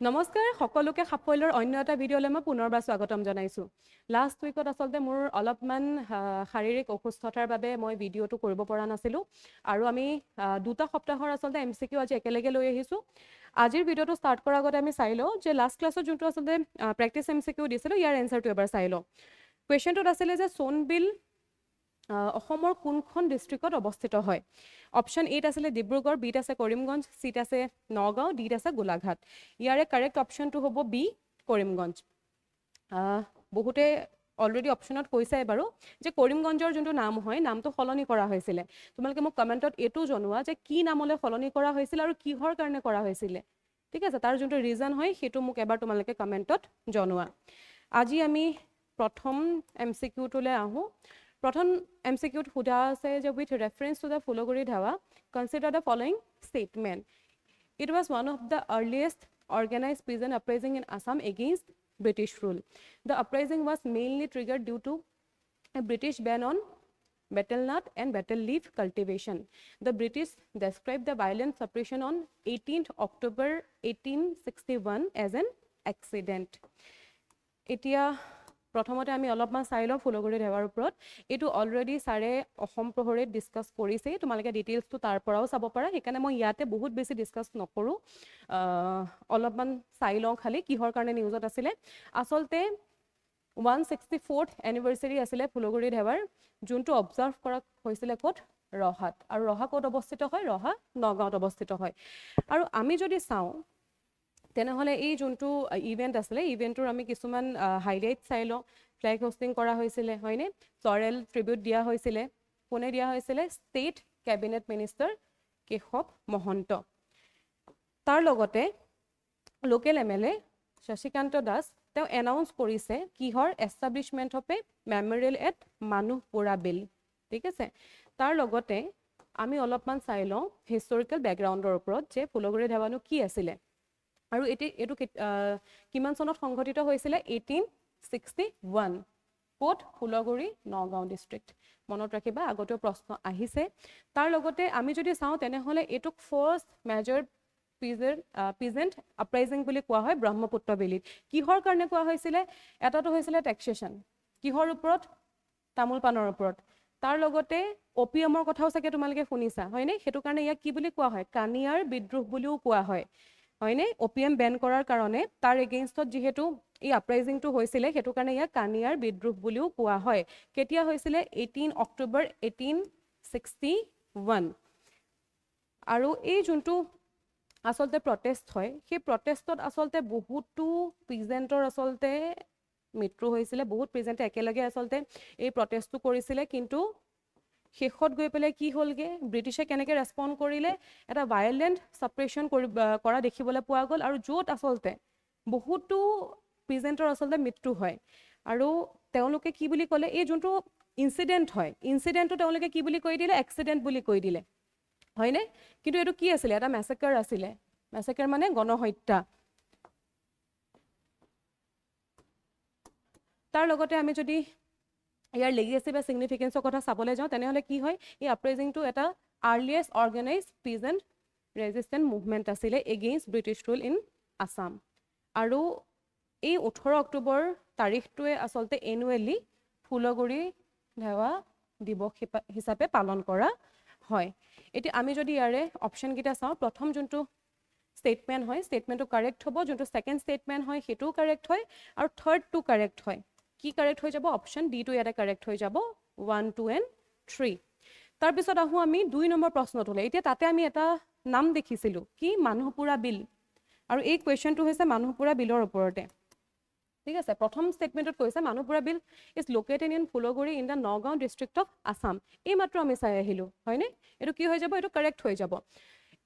নমস্কাৰ সকলোকে সাফল্যৰ অন্য এটা ভিডিঅ'লৈ মই পুনৰবাৰ স্বাগতম জনাইছো। লাষ্ট উইকত আসলতে মোৰ অলপমান শাৰীৰিক অসুস্থতাৰ বাবে মই ভিডিঅ'টো কৰিব পৰা নাছিলো আৰু আমি দুটা সপ্তাহৰ আসলতে এমসিকিউ আজি একেলগে লৈ আহিছো। আজিৰ ভিডিঅ'টো ষ্টাৰ্ট কৰাৰ আগতে আমি চাই লওঁ যে লাষ্ট ক্লাছত যোনটো আসলতে প্ৰেক্টিছ এমসিকিউ দিছিলো ইয়াৰ এনসাৰটো এবাৰ চাই লওঁ। কুৱেশ্যনটোত আছিলে যে সোণবিল অসমৰ কোনখন ডিষ্ট্ৰিক্টত অৱস্থিত হয়। অপশ্যন এত আছিলে ডিব্ৰুগড়, বিত আছে কৰিমগঞ্জ, চিত আছে নগাঁও, ডিত আছে গোলাঘাট। ইয়াৰে কাৰেক্ট অপশ্যনটো হ'ব বি কৰিমগঞ্জ। বহুতে অলৰেডি অপশ্যনত কৈছে বাৰু যে কৰিমগঞ্জৰ যোনটো নাম হয় নামটো সলনি কৰা হৈছিলে। তোমালোকে মোক কমেণ্টত এইটো জনোৱা যে কি নামলৈ সলনি কৰা হৈছিল আৰু কিহৰ কাৰণে কৰা হৈছিলে। ঠিক আছে, তাৰ যোনটো ৰিজন হয় সেইটো মোক এবাৰ তোমালোকে কমেণ্টত জনোৱা। আজি আমি প্ৰথম এমচিকিউটোলৈ আহোঁ। প্ৰথম এমচিকিউত সোধা আছে যে with reference to the Phulaguri Dhawa consider the following statement. It was one of the earliest organized peasant uprising in Assam against British rule. The uprising was mainly triggered due to a British ban on betel nut and betel leaf cultivation. The British described the violent suppression on 18th October 1861 as an accident. এতিয়া প্ৰথমতে আমি অলপমান চাই লওঁ ফুলগুৰি ধাৱাৰ ওপৰত। এইটো already ছাৰে Assam প্ৰহৰীত discuss কৰিছে, তোমালোকে ডিটেইলছটো তাৰ পৰাও চাব পাৰা। সেইকাৰণে মই ইয়াতে বহুত বেছি ডিছকাছ নকৰোঁ, অলপমান চাই লওঁ খালি কিহৰ কাৰণে নিউজত আছিলে। আচলতে 164th এনিভাৰ্চাৰী আছিলে ফুলগুৰি ধাৱাৰ, যোনটো অবজাৰ্ভ কৰা হৈছিলে ক'ত, ৰহাত। আৰু ৰহা ক'ত অৱস্থিত হয়, ৰহা নগাঁৱত অৱস্থিত হয়। আৰু আমি যদি চাওঁ তেনেহ'লে এই যোনটো ইভেণ্ট আছিলে ইভেণ্টটোৰ আমি কিছুমান হাইলাইট চাই লওঁ। ফ্লেগ হোষ্টিং কৰা হৈছিলে হয়নে, ফ্লৰেল ট্ৰিবিউট দিয়া হৈছিলে। কোনে দিয়া হৈছিলে, state cabinet minister Keshab Mahanta. তাৰ লগতে লোকেল MLA শশীকান্ত দাস তেওঁ এনাউন্স কৰিছে কিহৰ establishment of a memorial at Manuhpura বিল। ঠিক আছে, তাৰ লগতে আমি অলপমান চাই লওঁ হিষ্টৰিকেল বেকগ্ৰাউণ্ডৰ ওপৰত যে ফুলগুৰি ধাৱানো কি আছিলে আৰু এইটো কিমান চনত সংঘটিত হৈছিলে, 1861। ক'ত, ফুলগুৰি নগাঁও ডিষ্ট্ৰিক্ট। মনত ৰাখিবা, আগতেও প্ৰশ্ন আহিছে। তাৰ লগতে আমি যদি চাওঁ তেনেহ'লে এইটোক ফাৰ্ষ্ট মেজৰ পিজেণ্ট আপৰাইজিং বুলি কোৱা হয় ব্ৰহ্মপুত্ৰ বেলিত। কিহৰ কাৰণে কোৱা হৈছিলে, এটাটো হৈছিলে টেক্সেশ্যন, কিহৰ ওপৰত, তামোল পাণৰ ওপৰত। তাৰ লগতে অপিয়ামৰ কথাও চাগে তোমালোকে শুনিছা হয়নে, সেইটো কাৰণে ইয়াক কি বুলি কোৱা হয়, কানিয়াৰ বিদ্ৰোহ বুলিও কোৱা হয় হয়নে। অপিয়াম বেন কৰাৰ কাৰণে তাৰ এগেইনষ্টত যিহেতু এই আপৰাইজিংটো হৈছিলে সেইটো কাৰণে ইয়াক কানিয়াৰ বিদ্ৰোহ বুলিও কোৱা হয়। কেতিয়া হৈছিলে, 18 অক্টোবৰ 1861। আৰু এই যোনটো আচলতে প্ৰটেষ্ট হয় সেই প্ৰটেষ্টত আচলতে বহুতো প্ৰেজেণ্টৰ আচলতে মৃত্যু হৈছিলে। বহুত প্ৰেজেণ্টে একেলগে আচলতে এই প্ৰটেষ্টটো কৰিছিলে, কিন্তু শেষত গৈ পেলাই কি হ'লগে, ব্ৰিটিছে কেনেকৈ ৰেছপণ্ড কৰিলে, এটা ভায়লেণ্ট ছাপ্ৰেশ্যন কৰা দেখিবলৈ পোৱা গ'ল। আৰু য'ত আচলতে বহুতো প্ৰেজেণ্টৰ আচলতে মৃত্যু হয় আৰু তেওঁলোকে কি বুলি ক'লে, এই যোনটো ইনচিডেণ্ট হয় ইনচিডেণ্টটো তেওঁলোকে কি বুলি কৈ দিলে, এক্সিডেণ্ট বুলি কৈ দিলে হয়নে। কিন্তু এইটো কি আছিলে, এটা মেছেকাৰ আছিলে। মেছেকাৰ মানে গণহত্যা। তাৰ লগতে আমি যদি ইয়াৰ লেগেচি বা ছিগনিফিকেঞ্চৰ কথা চাবলৈ যাওঁ তেনেহ'লে কি হয়, এই আপৰাইজিংটো এটা আৰ্লিয়েষ্ট অৰ্গেনাইজ পিজেণ্ট ৰেজিষ্টেণ্ট মুভমেণ্ট আছিলে against British rule in Assam. আৰু এই 18 অক্টোবৰ তাৰিখটোৱে আচলতে এনুৱেলি ফুলগুৰি ধাৱা দিৱস হিচাপে পালন কৰা হয়। এতিয়া আমি যদি ইয়াৰে অপশ্যনকেইটা চাওঁ, প্ৰথম যোনটো ষ্টেটমেণ্ট হয় ষ্টেটমেণ্টটো কাৰেক্ট হ'ব, যোনটো ছেকেণ্ড ষ্টেটমেণ্ট হয় সেইটোও কাৰেক্ট হয়, আৰু থাৰ্ডটো কাৰেক্ট হয়। কি কাৰেক্ট হৈ যাব, অপশ্যন ডিটো ইয়াতে কাৰেক্ট হৈ যাব, 1, 2 and 3। তাৰপিছত আহোঁ আমি 2 নম্বৰ প্ৰশ্নটোলৈ। এতিয়া তাতে আমি এটা নাম দেখিছিলোঁ কি, মানুহপুৰা বিল। আৰু এই কুৱেশ্যনটো হৈছে মানুহপুৰা বিলৰ ওপৰতে। ঠিক আছে, প্ৰথম ষ্টেটমেণ্টত কৈছে মানুহপুৰা বিল is located in Phulguri in the Nagaon district of Assam. এই মাত্ৰ আমি চাই আহিলোঁ হয়নে, এইটো কি হৈ যাব, এইটো কাৰেক্ট হৈ যাব।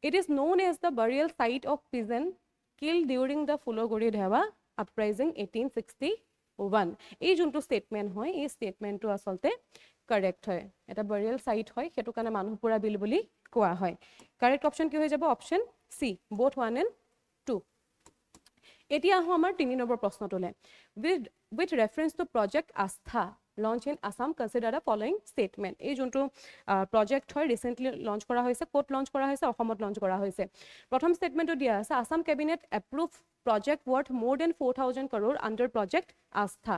It is known as the burial site of peasant killed during the Phulguri dhaba uprising 1861। এই যোনটো ষ্টেটমেণ্ট হয় এই ষ্টেটমেণ্টটো আচলতে কাৰেক্ট হয়। এটা বাৰিয়েল চাইট হয়, সেইটো কাৰণে মানুহপুৰা বিল বুলি কোৱা হয়। কাৰেক্ট অপশ্যন কি হৈ যাব, অপশ্যন চি, both 1 and 2। এতিয়া আহোঁ আমাৰ 3 number প্ৰশ্নটোলৈ। With reference to Project Astha, launch in Assam, consider the following statement. এই যোনটো project হয় recently launch কৰা হৈছে, ক'ত launch কৰা হৈছে, অসমত launch কৰা হৈছে। প্ৰথম statementটো দিয়া আছে, Assam cabinet approve project worth more than 4,000 crore under project Astha.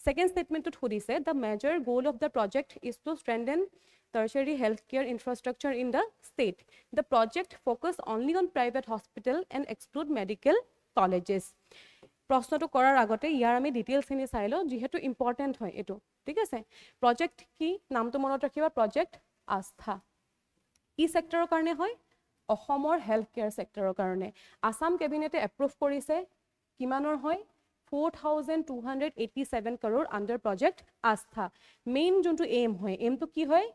Second statementটোত সুধিছে, the major goal of the project is to strengthen tertiary healthcare infrastructure in the state. The project focus only on private hospital and exclude medical colleges. প্ৰশ্নটো কৰাৰ আগতে ইয়াৰ আমি ডিটেইলছখিনি চাই লওঁ যিহেতু important হয় এইটো ঠিক আছে প্ৰজেক্ট কি নামটো মনত ৰাখিবা প্ৰজেক্ট আস্থা কি সেক্টৰৰ কাৰণে হয় অসমৰ হেলথ কেয়াৰ সেক্টৰৰ কাৰণে আসাম কেবিনেটে এপ্ৰুভ কৰিছে কিমানৰ হয় 4,287 crore under project আস্থা মেইন যোনটো এম হয় এমটো কি হয়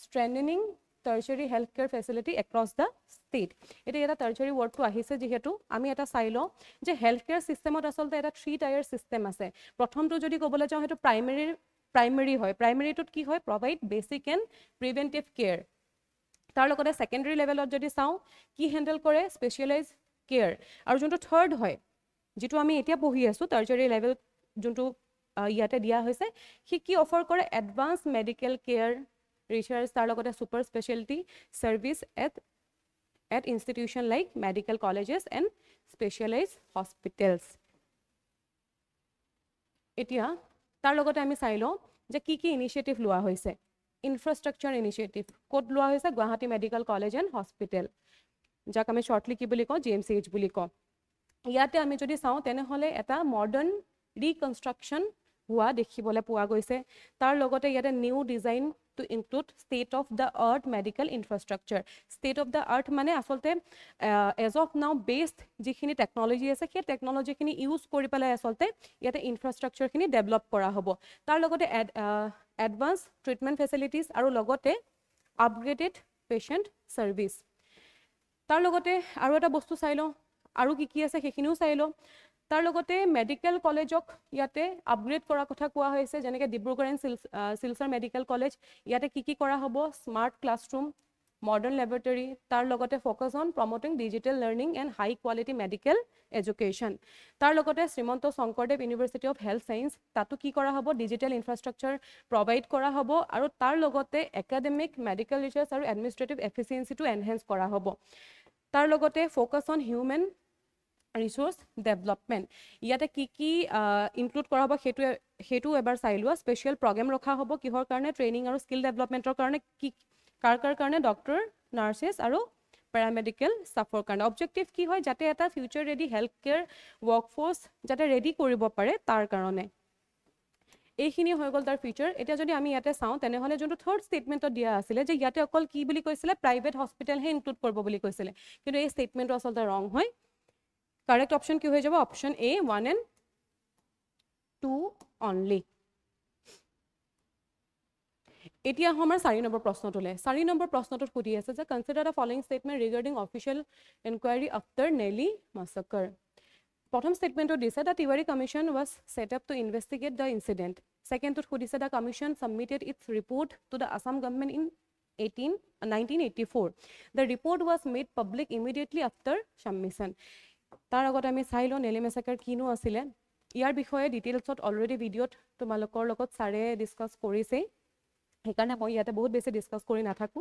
strengthening tertiary healthcare facility across the state. এটা এটা tertiary word to আহিছে যেহেতু আমি এটা চাইলো যে healthcare systemত আসলতে এটা 3 tier system আছে প্ৰথমটো যদি ক'বলৈ যাওঁ হেতু primary হয় primaryটোত কি হয় provide basic and preventive care তাৰ লগতে secondary levelত যদি চাওঁ কি হ্যান্ডেল কৰে specialized care আৰু যোনটো third হয় যেটো আমি এতিয়া পঢ়ি আছো tertiary level যোনটো ইয়াতে দিয়া হৈছে সি কি অফাৰ কৰে advanced medical care research tar logote super specialty service at institution like medical colleges and specialized hospitals etia tar logote ami sailo je ki initiative lua hoise infrastructure initiative code lua hoise Guwahati Medical College and Hospital jak ami shortly ki boli ko GMCH boli ko iate ami jodi saw tene hole eta modern reconstruction hua dekhibole puwa goise tar logote iate new design to include state of the art medical infrastructure state of the art mane asolte as of now based jikhini technology ase ke technology khini use kori pala asolte yate infrastructure khini develop kora hobo tar logote advanced treatment facilities aru logote upgraded patient service tar logote aru eta bostu sailo aru ki ase hekhiniu sailo তাৰ লগতে medical কলেজক ইয়াতে upgrade কৰা কথা কোৱা হৈছে যেনেকৈ Dibrugarh and সিলচাৰ medical college ইয়াতে কি কৰা হ'ব স্মাৰ্ট ক্লাছৰুম মডাৰ্ণ ল্যাবৰেটৰী তাৰ লগতে focus on promoting digital learning and high quality medical education তাৰ লগতে Srimanta Sankardev university of health science তাতো কি কৰা হ'ব ডিজিটেল ইনফ্ৰাষ্ট্ৰাকচাৰ প্ৰভাইড কৰা হ'ব আৰু তাৰ লগতে একাডেমিক মেডিকেল ৰিচাৰ্চ আৰু এডমিনিষ্ট্ৰেটিভ এফিচিয়েন্সিটো এনহেন্স কৰা হ'ব তাৰ লগতে focus on human resource development ইয়াতে কি ইনক্লুড কৰা হ'ব হেতু এবাৰ চাইলোৱা স্পেশাল প্ৰগ্ৰাম ৰখা হ'ব কিহৰ কাৰণে ট্ৰেইনিং আৰু স্কিল ডেভেলপমেন্টৰ কাৰণে কি কাৰ কাৰণে ডক্টৰ নাৰ্सेছ আৰু প্যাৰামেডিকেল ষ্টাফৰ কাৰণে অবজেক্টিভ কি হয় যাতে এটা ফিউচাৰ ৰেডি হেল্থ কেয়াৰ ওয়াৰ্কফোৰ্স যাতে ৰেডি কৰিব পাৰে তাৰ কাৰণে এইখিনি হৈ গল তাৰ ফিউচাৰ এতিয়া যদি আমি ইয়াতে চাওঁ তেনেহলে যোনটো থাৰ্ড ষ্টেটমেন্টত দিয়া আছিল যে ইয়াতে অকল কি বুলি কৈছিলে প্ৰাইভেট হস্পিটেল হে ইনক্লুড কৰিব বুলি কৈছিলে কিন্তু এই ষ্টেটমেন্টটো আসলতে ৰং হয় correct option কি হৈ যাব option A 1 and 2 only এতিয়া আমাৰ 4 নম্বৰ প্ৰশ্নটোলে 4 নম্বৰ প্ৰশ্নটোত সুধি আছে যে consider the following statement regarding official inquiry after Nelly massacre প্ৰথম ষ্টেটমেন্টটো দিছে the Tiwari commission was set up to investigate the incident secondটোত সুধিছে the commission submitted its report to the Assam government in 1984 the report was made public immediately after submission তাৰ আগত আমি চাইলো নেলি মেসাকাৰ কিনো আছিল ইয়াৰ বিষয়ে ডিটেইলছত অলৰেডি ভিডিঅত তোমালোকৰ লগত সাৰে ডিসকাস কৰিছে সেইকাৰণে মই ইয়াতে বহুত বেছি ডিসকাস কৰি নাথাকো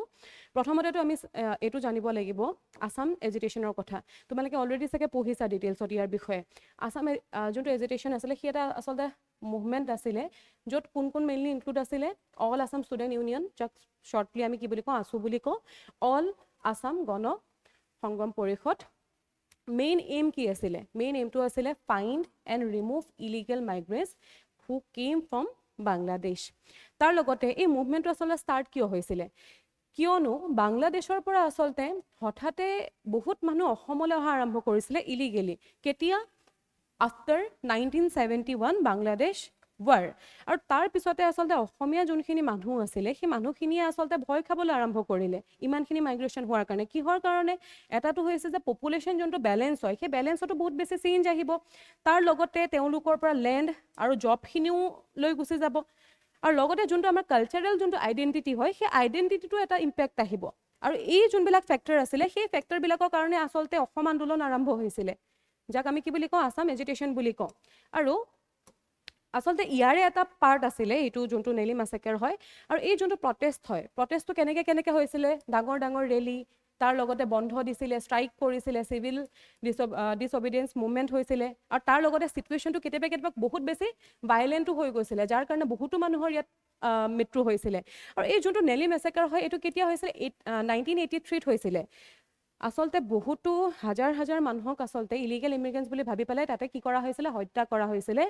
প্ৰথমতেটো আমি এটো জানিব লাগিব আসাম এজিটেশনৰ কথা তোমালোকে অলৰেডি সকে পঢ়িছা ডিটেইলছত ইয়াৰ বিষয়ে আসাম যোনটো এজিটেশন আছিল হেটা আসলে মুভমেন্ট আছিল যত কোন মেইনলি ইনক্লুড আছিল অল আসাম ষ্টুডেন্ট ইউনিয়ন যাক শৰ্টলি আমি কি বুলি কওঁ আসু বুলি কওঁ অল আসাম গণ সংগম পৰিষদ main aim ki asile main aim to asile find and remove illegal migrants who came from Bangladesh tar logote ei movement to asile start kiyo hoisile kiyono Bangladeshor pora asolte hothate bahut manu ohomole oha arambho korisile illegally ketia after 1971 Bangladesh war আৰু তাৰ পিছতে আসলতে অসমীয়া যোনখিনি মানুহ আছিল সেই মানুহখিনি আসলতে ভয় খাবলৈ আৰম্ভ কৰিলে ইমানখিনি মাইগ্ৰেচন হোৱাৰ কাৰণে কিহৰ কাৰণে এটাটো হৈছে যে পপুলেশন যোনটো ব্যালেন্স হয় সেই ব্যালেন্সটো বহুত বেছি চেঞ্জ আহিব তাৰ লগতে তেওঁলোকৰ পৰা ল্যান্ড আৰু জব খিনিও লৈ গুছি যাব আৰু লগতে যোনটো আমাৰ কালচাৰেল যোনটো আইডেন্টিটি হয় সেই আইডেন্টিটিটো এটা ইম্প্যাক্ট আহিব আৰু এই যোনবিলাক ফ্যাক্টৰ আছিল সেই ফ্যাক্টৰ বিলাকৰ কাৰণে আসলতে অসম আন্দোলন আৰম্ভ হৈছিল যাক আমি কি বুলি কওঁ আসাম এজিটেশন বুলি কওঁ আৰু আচলতে ইয়াৰে এটা পাৰ্ট আছিলে এইটো যোনটো নেলি মেছেকাৰ হয় আৰু এই যোনটো প্ৰটেষ্ট হয় প্ৰটেষ্টটো কেনেকৈ হৈছিলে ডাঙৰ ডাঙৰ ৰেলী তাৰ লগতে বন্ধ দিছিলে ষ্ট্ৰাইক কৰিছিলে চিভিল ডিছঅবিডিয়েঞ্চ মুভমেণ্ট হৈছিলে আৰু তাৰ লগতে চিটুৱেশ্যনটো কেতিয়াবা বহুত বেছি ভাইলেণ্টো হৈ গৈছিলে যাৰ কাৰণে বহুতো মানুহৰ ইয়াত মৃত্যু হৈছিলে আৰু এই যোনটো নেলি মেছেকাৰ হয় এইটো কেতিয়া হৈছিলে 1983 হৈছিলে আচলতে বহুতো হাজাৰ মানুহক আচলতে ইলিগেল ইমিগ্ৰেণ্টছ বুলি ভাবি পেলাই তাতে কি কৰা হৈছিলে হত্যা কৰা হৈছিলে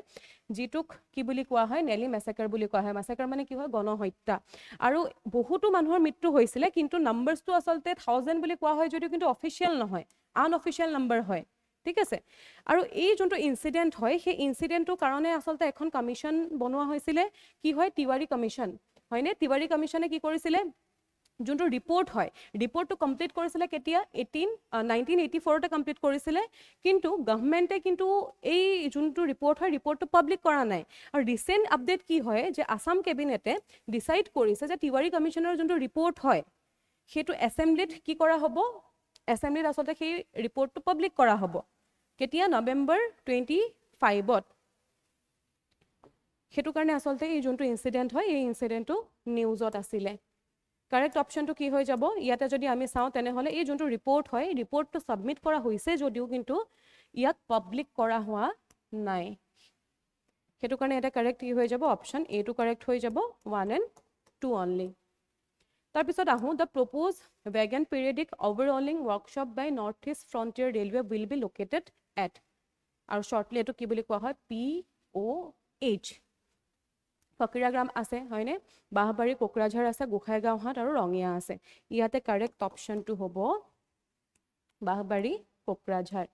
যিটোক কি বুলি কোৱা হয় নেলি মেছেকাৰ বুলি কোৱা হয় মেছেকাৰ মানে কি হয় গণহত্যা আৰু বহুতো মানুহৰ মৃত্যু হৈছিলে কিন্তু নাম্বাৰছটো আচলতে 1000 বুলি কোৱা হয় যদিও কিন্তু অফিচিয়েল নহয় আনঅফিচিয়েল নাম্বাৰ হয় ঠিক আছে আৰু এই যোনটো ইনসিডেন্ট হয় সেই ইনসিডেন্টটোৰ কাৰণে আচলতে এখন কমিশন বনোৱা হৈছিলে কি হয় তিৱাৰী কমিশন হয়নে তিৱাৰী কমিশনে কি কৰিছিলে যোনটো ৰিপৰ্ট হয় ৰিপৰ্টটো কমপ্লিট কৰিছিলে কেতিয়া 1984 কমপ্লিট কৰিছিলে কিন্তু গভৰ্ণমেণ্টে কিন্তু এই যোনটো ৰিপৰ্ট হয় ৰিপৰ্টটো পাব্লিক কৰা নাই আৰু ৰিসেন্ট আপডেট কি হয় যে আসাম কেবিনেটে ডিসাইড কৰিছে যে তিৱাৰী কমিশনৰ যোনটো ৰিপৰ্ট হয় সেইটো এছেম্বলিত কি কৰা হ'ব এছেম্বলিত আচলতে সেই ৰিপৰ্টটো পাব্লিক কৰা হ'ব কেতিয়া নৱেম্বৰ 25ত সেইটো কাৰণে আচলতে এই যোনটো ইনসিডেন্ট হয় এই ইনসিডেন্টটো নিউজত আছিলে কাৰেক্ট অপশনটো কি হৈ যাব ইয়াতে যদি আমি চাওঁ তেনেহলে এই যোনটো ৰিপৰ্ট হয় ৰিপৰ্টটো সাবমিট কৰা হৈছে যদিও কিন্তু ইয়াক পাব্লিক কৰা হোৱা নাই সেইটো কাৰণে এটা কাৰেক্ট কি হৈ যাব অপশন এ টো কাৰেক্ট হৈ যাব 1 and 2 অনলি তাৰপিছত আহো the propose wagon periodic overhauling workshop by North East Frontier Railway will be located at আৰু শৰ্টলি এইটো কি বুলি কোৱা হয় POH ফকিৰাগ্ৰাম আছে হয়নে বাহবাৰী কোকৰাঝাৰ আছে গোখাইগাঁওহাট আৰু ৰঙিয়া আছে ইয়াতে কাৰেক্ট অপশনটো হ'ব বাহবাৰী কোকৰাঝাৰ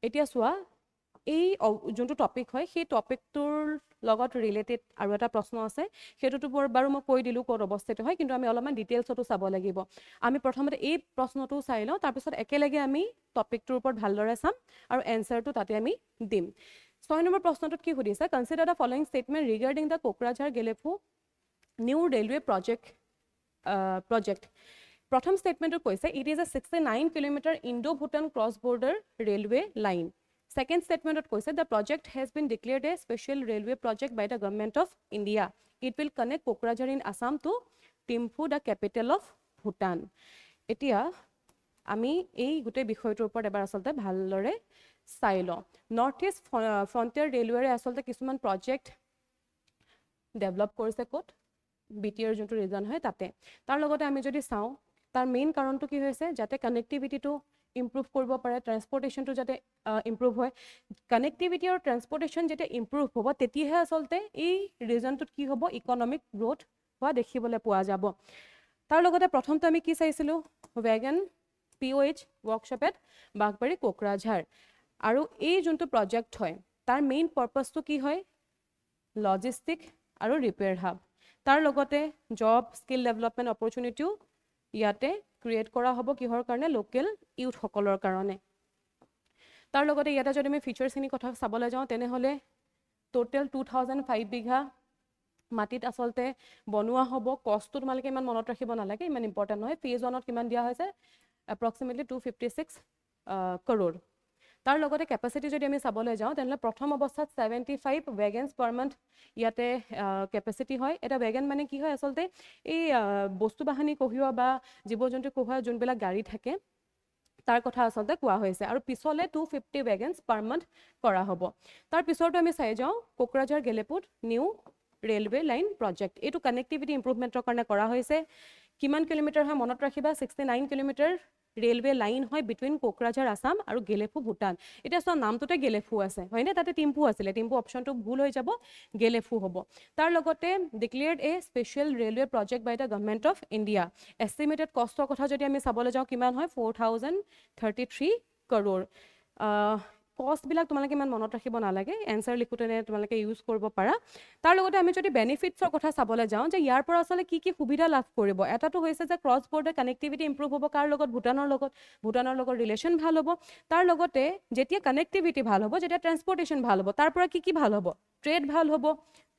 এতিয়া চোৱা এই যোনটো টপিক হয় সেই টপিকটোৰ লগত ৰিলেটেড আৰু এটা প্ৰশ্ন আছে সেইটোতো বাৰু মই কৈ দিলো ক'ত অৱস্থিত হয় কিন্তু আমি অলপমান ডিটেইলছটো চাব লাগিব আমি প্ৰথমতে এই প্ৰশ্নটো চাই লওঁ তাৰপিছত একেলগে আমি টপিকটোৰ ওপৰত ভালদৰে চাম আৰু এনসাৰটো তাতে আমি দিম 6 নম্বৰ প্ৰশ্নটোত কি সুধিছে consider the following statement regarding the Kokrajhar Gelephu new railway project প্ৰথম ষ্টেটমেন্টত কৈছে it is a 69 kilometre Indo Bhutan cross border railway line Second statement কৈছে the project has been declared a special railway project by the government of India. It will connect Kokrajhar in Assam to Thimphu, the capital of Bhutan. এতিয়া আমি এই গোটেই বিষয়টোৰ ওপৰত এবাৰ আচলতে ভালদৰে চাই লওঁ নৰ্থ ইষ্ট ফ্ৰণ্টিয়াৰ ৰেলৱেৰে আচলতে কিছুমান প্ৰজেক্ট ডেভেলপ কৰিছে ক'ত বিটিআৰ যোনটো ৰিজন হয় তাতে তাৰ লগতে আমি যদি চাওঁ তাৰ মেইন কাৰণটো কি হৈছে যাতে কানেক্টিভিটিটো ইমপ্ৰুভ কৰিব পাৰে ট্ৰান্সপৰ্টেশনটো যাতে ইমপ্ৰুভ হয় কানেক্টিভিটি আৰু ট্ৰান্সপৰ্টেশন যেতিয়া ইমপ্ৰুভ হ'ব তেতিয়াহে আচলতে এই ৰিজনটোত কি হ'ব ইকনমিক গ্ৰোথ হোৱা দেখিবলৈ পোৱা যাব তাৰ লগতে প্ৰথমতে আমি কি চাইছিলোঁ wagon POH workshop at Bagbari Kokrajhar আৰু এই যোনটো প্ৰজেক্ট হয় তাৰ মেইন পাৰপাছটো কি হয় লজিষ্টিক আৰু ৰিপেয়াৰ হাব তাৰ লগতে জব স্কিল ডেভেলপমেণ্ট অপৰচুনিটিও ইয়াতে ক্ৰিয়েট কৰা হ'ব কিহৰ কাৰণে লোকেল ইউথ সকলৰ কাৰণে তাৰ লগতে ইয়াতে যদি আমি ফিচাৰছখিনি কথা চাবলৈ যাওঁ তেনেহলে টোটেল 2005 বিঘা মাটিত আচলতে বনোৱা হ'ব কষ্টটো তোমালোকে ইমান মনত ৰাখিব নালাগে ইমান ইম্পৰ্টেণ্ট নহয় ফেজ 1ত কিমান দিয়া হৈছে এপ্ৰক্সিমেটলি 256 crore তাৰ লগতে কেপাসিটি যদি আমি চাবলৈ যাওঁ তেনেহলে প্ৰথম অৱস্থাত 75 wagons per month ইয়াতে কেপাসিটি হয় এটা wagon মানে কি হয় আচলতে এই বস্তু বাহনী কঢ়িওৱা বা জীৱ-জন্তু কঢ়িওৱা যোনবিলাক গাড়ী থাকে তাৰ কথা আচলতে কোৱা হৈছে আৰু পিছলে 250 wagons per month কৰা হ'ব তাৰ পিছৰটো আমি চাই যাওঁ কোকৰাঝাৰ গেলেপুত নিউ ৰেলৱে লাইন প্ৰজেক্ট এইটো কানেক্টিভিটি ইমপ্ৰুভমেন্টৰ কাৰণে কৰা হৈছে কিমান কিলোমিটাৰ হয় মনত ৰাখিবা 69 কিলোমিটাৰ ৰেলৱে লাইন হয় বিটুইন কোকৰাঝাৰ আসাম আৰু গেলেফু ভুটান এটা সব নামটোতে গেলেফু আছে হয়নে তাতে টিম্পু আছিলে টিম্পু অপশনটো ভুল হৈ যাব গেলেফু হ'ব তাৰ লগতে declared a special railway project by the government of India estimated কষ্টৰ কথা যদি আমি চাবলৈ যাওঁ কিমান হয় 4033 crore কষ্ট বিলাক তোমালোকে ইমান মনত ৰাখিব নালাগে এনসাৰ লিখোতেনে তোমালোকে ইউজ কৰিব পাৰা তাৰ লগতে আমি যদি বেনিফিটছৰ কথা চাবলৈ যাওঁ যে ইয়াৰ পৰা আসলে কি সুবিধা লাভ কৰিব এটাটো হৈছে যে ক্ৰছ বৰ্ডাৰ কানেক্টিভিটি ইমপ্ৰুভ হ'ব কাৰ লগত ভুটানৰ লগত ৰিলেচন ভাল হ'ব তাৰ লগতে যেতিয়া কানেক্টিভিটি ভাল হ'ব যেতিয়া ট্ৰান্সপৰ্টেশন ভাল হ'ব তাৰ পৰা কি ভাল হ'ব ট্ৰেড ভাল হ'ব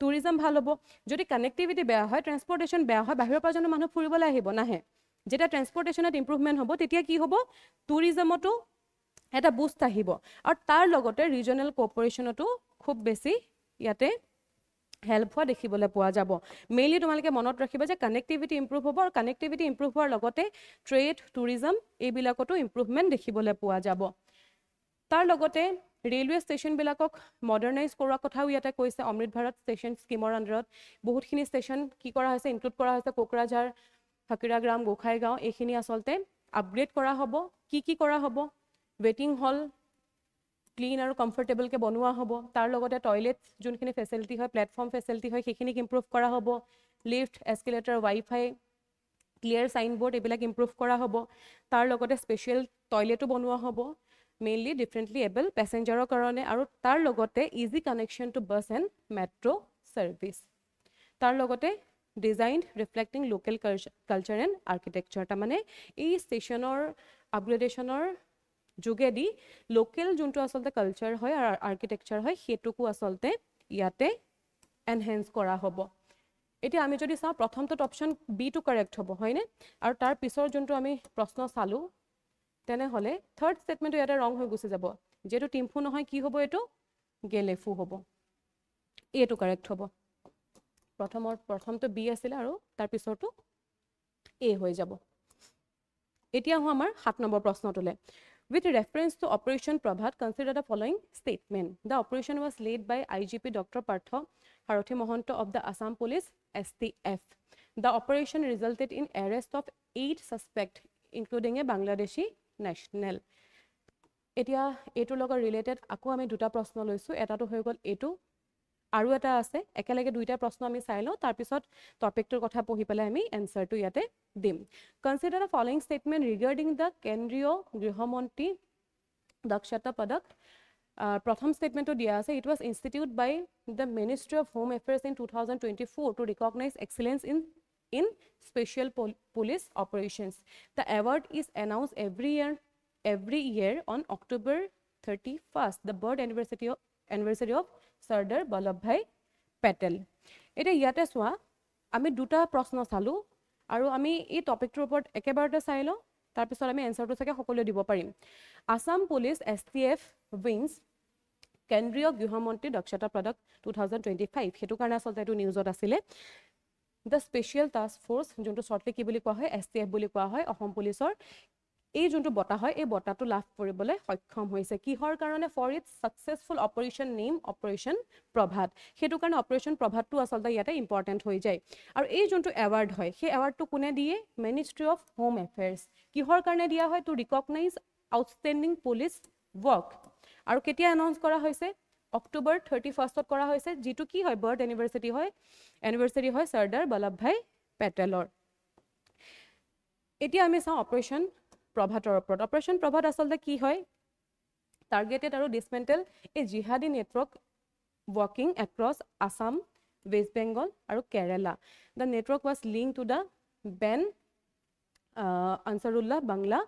টুৰিজম ভাল হ'ব যদি কানেক্টিভিটি বেয়া হয় ট্ৰান্সপৰ্টেশন বেয়া হয় বাহিৰৰ পৰা জানো মানুহ ফুৰিবলৈ আহিব নাহে যেতিয়া ট্ৰান্সপৰ্টেশনত ইমপ্ৰুভমেন্ট হ'ব তেতিয়া কি হ'ব টুৰিজমতো এটা বুষ্ট আহিব আৰু তাৰ লগতে ৰিজনাল কোঅপাৰেচনটো খুব বেছি ইয়াতে হেল্প হোৱা দেখিবলৈ পোৱা যাব মেইনলি তোমালোকে মনত ৰাখিবা যে কানেক্টিভিটি ইম্প্ৰুভ হ'ব আৰু কানেক্টিভিটি ইম্প্ৰুভ হোৱাৰ লগতে ট্ৰেড টুৰিজম এইবিলাকতো ইম্প্ৰুভমেণ্ট দেখিবলৈ পোৱা যাব তাৰ লগতে ৰেলৱে ষ্টেচনবিলাকক মডাৰ্ণাইজ কৰোৱাৰ কথাও ইয়াতে কৈছে অমৃত ভাৰত ষ্টেচন স্কিমৰ আণ্ডাৰত বহুতখিনি ষ্টেচন কি কৰা হৈছে ইনক্লুড কৰা হৈছে কোকৰাঝাৰ ফাকিৰাগ্ৰাম গোসাইগাঁও এইখিনি আচলতে আপগ্ৰেড কৰা হ'ব কি কৰা হ'ব ৱেটিং হল ক্লিন আৰু কমফৰ্টেবলকৈ বনোৱা হ'ব তাৰ লগতে টয়লেট যোনখিনি ফেচিলিটি হয় প্লেটফৰ্ম ফেচিলিটি হয় সেইখিনিক ইম্প্ৰুভ কৰা হ'ব lift escalator wifi clear signboard এইবিলাক ইম্প্ৰুভ কৰা হ'ব তাৰ লগতে স্পেচিয়েল টয়লেটো বনোৱা হ'ব মেইনলি ডিফাৰেণ্টলি এবল পেচেঞ্জাৰৰ কাৰণে আৰু তাৰ লগতে easy connection to bus and metro' service তাৰ লগতে design reflecting local culture and architecture তাৰমানে এই ষ্টেচনৰ আপগ্ৰেডেশ্যনৰ যোগেদি লোকেল যোনটো আচলতে কালচাৰ হয় আৰু আৰ্কিটেকচাৰ হয় সেইটোকো আচলতে ইয়াতে এনহেন্স কৰা হ'ব এতিয়া আমি যদি চাওঁ প্ৰথমটোত অপশ্যন বিটো কাৰেক্ট হ'ব হয়নে আৰু তাৰ পিছৰ যোনটো আমি প্ৰশ্ন চালোঁ তেনেহ'লে থাৰ্ড ষ্টেটমেণ্টটো ইয়াতে ৰং হৈ গুচি যাব যিহেতু টিম্ফু নহয় কি হ'ব এইটো গেলেফু হ'ব এইটো কাৰেক্ট হ'ব প্ৰথমটো বি আছিলে আৰু তাৰ পিছৰটো এ হৈ যাব এতিয়া আহোঁ আমাৰ 7 number প্ৰশ্নটোলৈ With reference to Operation Prabhat, consider the following statement. The operation was led by IGP Dr. Partha Sarathy Mohanto of the Assam Police, STF. The operation resulted in arrest of 8 suspects, including a Bangladeshi national. এতিয়া এইটোৰ লগত related আকৌ আমি দুটা প্ৰশ্ন লৈছোঁ এটাটো হৈ গ'ল এইটো আৰু এটা আছে একেলগে দুইটা প্ৰশ্ন আমি চাই লওঁ তাৰপিছত টপিকটোৰ কথা পঢ়ি পেলাই আমি এনচাৰটো ইয়াতে দিম consider the following statement regarding the কেন্দ্ৰীয় গৃহমন্ত্ৰী দক্ষতা পদক প্ৰথম ষ্টেটমেণ্টটো দিয়া আছে it was instituted by the ministry of home affairs in 2024 to recognise excellence in special police operations the award is announce every year on October 31st, the birth anniversary of Sardar Vallabhbhai Patel. এতিয়া ইয়াতে চোৱা আমি দুটা প্ৰশ্ন চালোঁ আৰু আমি এই টপিকটোৰ ওপৰত একেবাৰতে চাই লওঁ তাৰপিছত আমি এনচাৰটো চাগে সকলোৱে দিব পাৰিম আসাম পুলিচ STF উইংছ কেন্দ্ৰীয় গৃহমন্ত্ৰী দক্ষতা পদক 2025 সেইটো কাৰণে আচলতে এইটো নিউজত আছিলে দ্য স্পেচিয়েল টাস্ক ফ'ৰ্চ যোনটো শ্বৰ্টলি কি বুলি কোৱা হয় STF বুলি কোৱা হয় অসম পুলিচৰ এই যোনটো বঁটা হয় এই বঁটাটো লাভ কৰিবলৈ সক্ষম হৈছে কিহৰ কাৰণে for its successful operation name operation Prabhat সেইটো কাৰণে অপাৰেশ্যন প্ৰভাতটো আচলতে ইয়াতে ইম্পৰ্টেণ্ট হৈ যায় আৰু এই যোনটো এৱাৰ্ড হয় সেই এৱাৰ্ডটো কোনে দিয়ে মিনিষ্ট্ৰী অফ হোম এফেয়াৰ্ছ কিহৰ কাৰণে দিয়া হয় to recognise outstanding police work আৰু কেতিয়া এনাউন্স কৰা হৈছে অক্টোবৰ 31st কৰা হৈছে যিটো কি হয় বাৰ্থ এনিভাৰ্চাৰী হয় চৰ্দাৰ বল্লভভাই পেটেলৰ এতিয়া আমি চাওঁ অপাৰেশ্যন প্ৰভাতৰ ওপৰত অপাৰেশ্যন প্ৰভাত আচলতে কি হয় টাৰ্গেটেড আৰু dismantle a jihadi network working across Assam West Bengal আৰু Kerala the network was link to the ban Ansarullah Bangla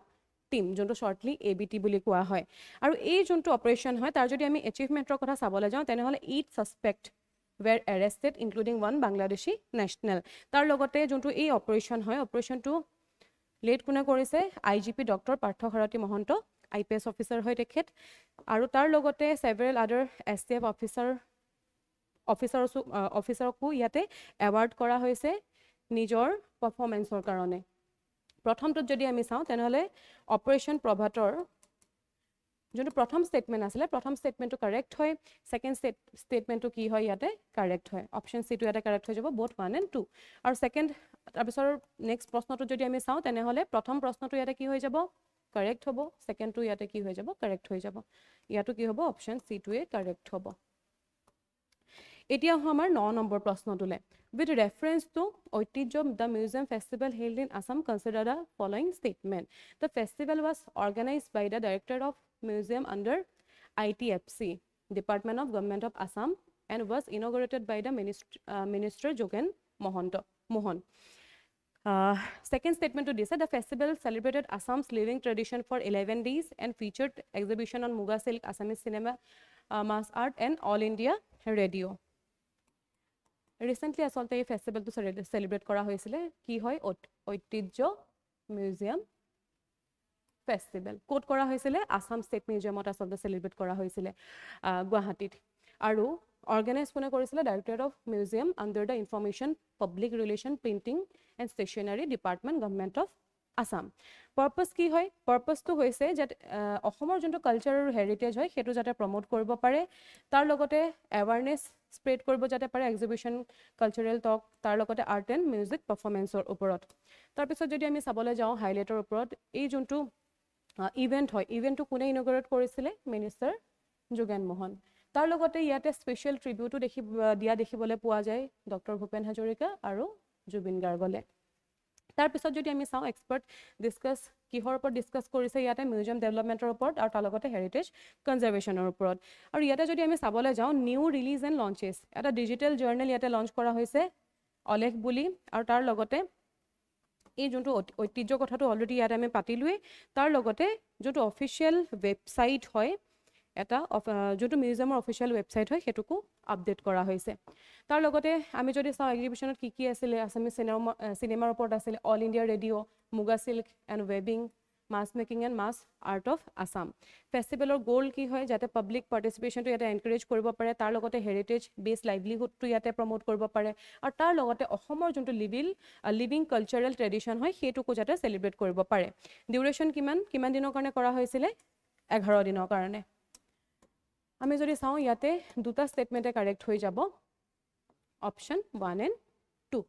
team যোনটো শ্বৰ্টলি ABT বুলি কোৱা হয় আৰু এই যোনটো অপাৰেশ্যন হয় তাৰ যদি আমি এচিভমেণ্টৰ কথা চাবলৈ যাওঁ তেনেহ'লে 8 suspect were arrested including one Bangladeshi national তাৰ লগতে যোনটো এই অপাৰেশ্যন হয় অপাৰেশ্যনটো লেট কোনে কৰিছে IGP ডক্টৰ পাৰ্থ সাৰথী মহন্ত IPS অফিচাৰ হয় তেখেত আৰু তাৰ লগতে সেভাৰেল আদাৰ STF অফিচাৰকো ইয়াতে এৱাৰ্ড কৰা হৈছে নিজৰ পাৰফৰ্মেন্সৰ কাৰণে প্ৰথমটোত যদি আমি চাওঁ তেনেহ'লে অপাৰেশ্যন প্ৰভাতৰ যোনটো প্ৰথম ষ্টেটমেণ্ট আছিলে প্ৰথম ষ্টেটমেণ্টটো কাৰেক্ট হয় ছেকেণ্ড ষ্টেটমেণ্টটো কি হয় ইয়াতে কাৰেক্ট হয় অপশ্যন চিটো ইয়াতে কাৰেক্ট হৈ যাব বোথ 1 and 2 আৰু ছেকেণ্ড তাৰপিছৰ নেক্সট প্ৰশ্নটো যদি আমি চাওঁ তেনেহ'লে প্ৰথম প্ৰশ্নটো ইয়াতে কি হৈ যাব কাৰেক্ট হ'ব ছেকেণ্ডটো ইয়াতে কি হৈ যাব কাৰেক্ট হৈ যাব ইয়াতো কি হ'ব অপশ্যন চিটোৱে কাৰেক্ট হ'ব এতিয়া আমাৰ 9 নম্বৰ প্ৰশ্নটোলে with reference to ঐতিহ্য the museum festival held in Assam consider the following statement the festival was organized by the director of museum under ITFC Department of Government of Assam and was inaugurated by the minister Jogen Mohan second statement to this the festival celebrated Assam's living tradition for 11 days and featured exhibition on Muga silk Assamese cinema mass art and all India radio recently আচলতে এই ফেষ্টিভেলটো celebrate কৰা হৈছিলে কি হয় ঐতিহ্য museum festival code কৰা হৈছিলে Assam state মিউজিয়ামত আচলতে সেলিব্ৰেট কৰা হৈছিলে গুৱাহাটীত আৰু অৰ্গেনাইজ কোনে কৰিছিলে directorate of museum under the information public relation printing and stationery department government of Assam purpose কি হয় পাৰ্পাছটো হৈছে যে অসমৰ যোনটো কালচাৰ আৰু হেৰিটেজ হয় সেইটো যাতে প্ৰমোট কৰিব পাৰে তাৰ লগতে এৱাৰনেছ স্প্ৰেড কৰিব যাতে পাৰে এক্সিবিশ্যন কালচাৰেল টক তাৰ লগতে আৰ্ট এণ্ড মিউজিক পাৰফৰ্মেঞ্চৰ ওপৰত তাৰপিছত যদি আমি চাবলৈ যাওঁ হাইলাইটৰ ওপৰত এই যোনটো ইভেণ্ট হয় ইভেণ্টটো কোনে ইনগ্ৰেট কৰিছিলে মিনিষ্টাৰ যোগেন মোহন তাৰ লগতে ইয়াতে স্পেচিয়েল ট্ৰিবিউটো দিয়া দেখিবলৈ পোৱা যায় ডক্টৰ ভূপেন হাজৰিকা আৰু জুবিন গাৰ্গলে তাৰপিছত যদি আমি চাওঁ এক্সপাৰ্ট ডিছকাছ কিহৰ ওপৰত ডিছকাছ কৰিছে ইয়াতে মিউজিয়াম ডেভেলপমেণ্টৰ ওপৰত আৰু তাৰ লগতে হেৰিটেজ কনজাৰ্ভেশ্যনৰ ওপৰত আৰু ইয়াতে যদি আমি চাবলৈ যাওঁ নিউ ৰিলিজ এণ্ড লঞ্চেছ এটা ডিজিটেল জাৰ্নেল ইয়াতে লঞ্চ কৰা হৈছে অলেখ বুলি আৰু তাৰ লগতে এই যোনটো ঐতিহ্য কথাটো অলৰেডি ইয়াতে আমি পাতিলোৱেই তাৰ লগতে যোনটো অফিচিয়েল ৱেবছাইট হয় এটা যোনটো মিউজিয়ামৰ অফিচিয়েল ৱেবছাইট হয় সেইটোকো আপডেট কৰা হৈছে তাৰ লগতে আমি যদি চাওঁ এক্সিবিশ্যনত কি আছিলে আছামিজ চিনেমাৰ ওপৰত আছিলে All India Radio' Muga silk and ৱেবিং mask making and mask art of Assam ফেষ্টিভেলৰ গ'ল কি হয় যাতে পাব্লিক পাৰ্টিচিপেশ্যনটো ইয়াতে এনকাৰেজ কৰিব পাৰে তাৰ লগতে হেৰিটেজ বেছ লাইভলিহুডটো ইয়াতে প্ৰমোট কৰিব পাৰে আৰু তাৰ লগতে অসমৰ যোনটো লিভিং কালচাৰেল ট্ৰেডিশ্যন হয় সেইটোকো যাতে চেলিব্ৰেট কৰিব পাৰে ডিউৰেশ্যন কিমান দিনৰ কাৰণে কৰা হৈছিলে 11 দিনৰ কাৰণে আমি যদি চাওঁ ইয়াতে দুটা ষ্টেটমেণ্টে কাৰেক্ট হৈ যাব অপশ্যন 1 এণ্ড 2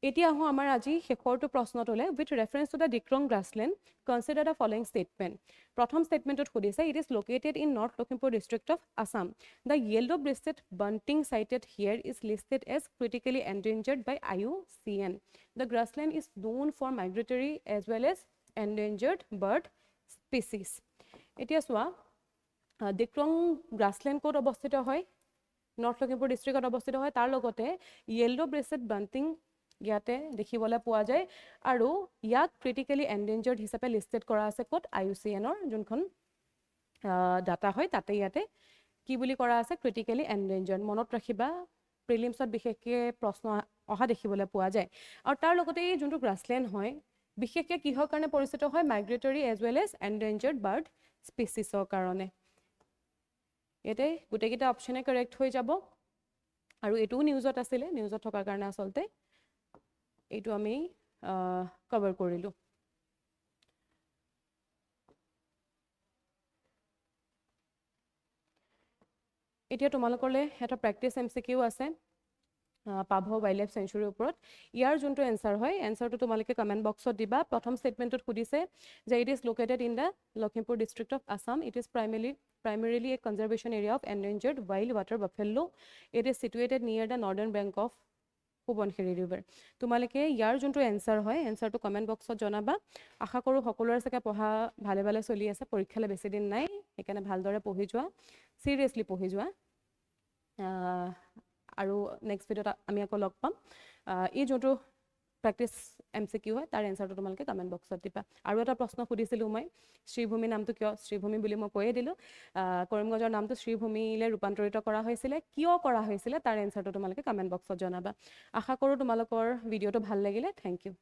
এতিয়া আহোঁ আমাৰ আজি শেষৰটো প্ৰশ্নটোলৈ with reference to the Dikrong grassland consider the following statement প্ৰথম ষ্টেটমেণ্টত সুধিছে it is located in North Lakhimpur district of Assam the yellow breasted bunting sighted here is listed as critically endangered by IUCN the grassland is known for migratory as well as endangered bird species এতিয়া চোৱা Dikrong grassland ক'ত অৱস্থিত হয় north Lakhimpur ডিষ্ট্ৰিক্টত অৱস্থিত হয় তাৰ লগতে য়েল্লো ব্ৰেষ্টেড বাণ্টিং ইয়াতে দেখিবলৈ পোৱা যায় আৰু ইয়াক ক্ৰিটিকেলি এণ্ডেঞ্জাৰ্ড হিচাপে লিষ্টেড কৰা আছে ক'ত IUCNৰ যোনখন ডাটা হয় তাতে ইয়াতে কি বুলি কৰা আছে ক্ৰিটিকেলি এণ্ডেঞ্জাৰ্ড মনত ৰাখিবা প্ৰিলিমছত বিশেষকৈ প্ৰশ্ন অহা দেখিবলৈ পোৱা যায় আৰু তাৰ লগতে এই যোনটো গ্ৰাছলেণ্ড হয় বিশেষকৈ কিহৰ কাৰণে পৰিচিত হয় migratory as well as endangered bird স্পেচিছৰ কাৰণে ইয়াতে গোটেইকেইটা অপশ্যনে কাৰেক্ট হৈ যাব আৰু এইটোও নিউজত আছিলে নিউজত থকাৰ কাৰণে আচলতে এইটো আমি কভাৰ কৰিলোঁ এতিয়া তোমালোকলৈ এটা প্ৰেক্টিছ MCQ আছে পাভ ৱাইল্ড লাইফ চেঞ্চুৰীৰ ওপৰত ইয়াৰ যোনটো এনচাৰ হয় এনচাৰটো তোমালোকে কমেণ্ট বক্সত দিবা প্ৰথম ষ্টেটমেণ্টত সুধিছে যে it is located in the Lakhimpur district of Assam it is primarily a conservation area of endangered wild water buffalo it is situated near the northern bank of Subonkheri river তোমালোকে ইয়াৰ যোনটো এনসাৰ হয় এনসাৰটো কমেন্ট বক্সত জনাবা আশা কৰো সকলোৰে সকে পঢ়া ভালে ভালে চলি আছে পৰীক্ষালে বেছি দিন নাই সেইকাৰণে ভালদৰে পঢ়ি যোৱা সিৰিয়াসলি পঢ়ি যোৱা আৰু নেক্সট ভিডিওত আমি আকৌ লগ পাম এই যোনটো প্ৰেক্টিছ MCQ হয় তাৰ এনসাৰটো তোমালোকে কমেন্ট বক্সত দিবা আৰু এটা প্ৰশ্ন সুধিছিলো মই শ্ৰীভূমি নামটো কিয় শ্ৰীভূমি বুলি মই কৈয়ে দিলো কৰিমগঞ্জৰ নামটো শ্ৰীভূমিলে ৰূপান্তৰিত কৰা হৈছিল কিয় কৰা হৈছিল তাৰ এনসাৰটো তোমালোকে কমেন্ট বক্সত জনাবা আশা কৰো তোমালোকৰ ভিডিওটো ভাল লাগিলে থ্যাংক ইউ